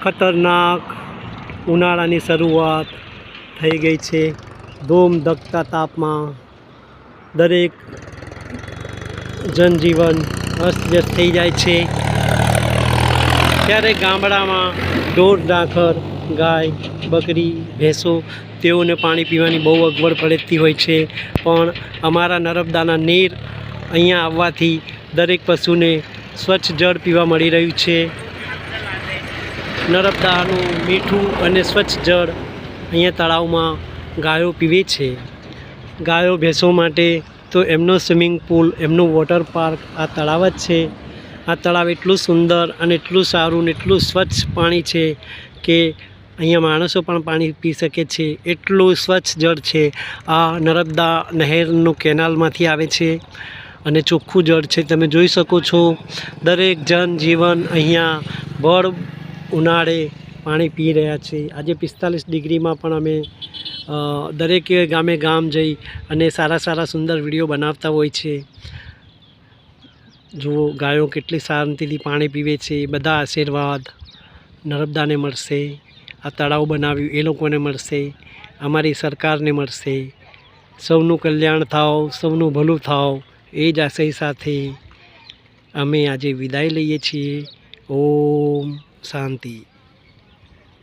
ખતરનાક ઉનાળાની શરૂઆત થઈ ગઈ છે। ધૂમ ધકતા તાપમાં દરેક જનજીવન અસ્તવ્યસ્ત થઈ જાય છે। ત્યારે ગામડામાં ઢોર ઢાંખર ગાય બકરી ભેંસો તેઓને પાણી પીવાની બહુ અગવડ પડતી હોય છે, પણ અમારા નર્મદાના નીર અહીંયા આવવાથી દરેક પશુને સ્વચ્છ જળ પીવા મળી રહ્યું છે। નર્મદાનું મીઠું અને સ્વચ્છ જળ અહીંયા તળાવમાં ગાયો પીવે છે। ગાયો ભેંસો માટે તો એમનો સ્વિમિંગ પુલ, એમનું વોટર પાર્ક આ તળાવ જ છે। આ તળાવ એટલું સુંદર અને એટલું સારું ને એટલું સ્વચ્છ પાણી છે કે અહીંયા માણસો પણ પાણી પી શકે છે, એટલું સ્વચ્છ જળ છે। આ નર્મદા નહેરનું કેનાલમાંથી આવે છે અને ચોખ્ખું જળ છે, તમે જોઈ શકો છો। દરેક જનજીવન અહીંયા ભર ઉનાળે પાણી પી રહ્યા છે। આજે 45 ડિગ્રીમાં પણ અમે દરેકે ગામે ગામ જઈ અને સારા સારા સુંદર વિડીયો બનાવતા હોય છે। જુઓ ગાયો કેટલી શાંતિથી પાણી પીવે છે। બધા આશીર્વાદ નર્મદાને મળશે, આ તળાવ બનાવ્યું એ લોકોને મળશે, અમારી સરકારને મળશે। સૌનું કલ્યાણ થાવ, સૌનું ભલું થાવ એ જ આશય સાથે અમે આજે વિદાય લઈએ છીએ। ઓમ શાંતિ।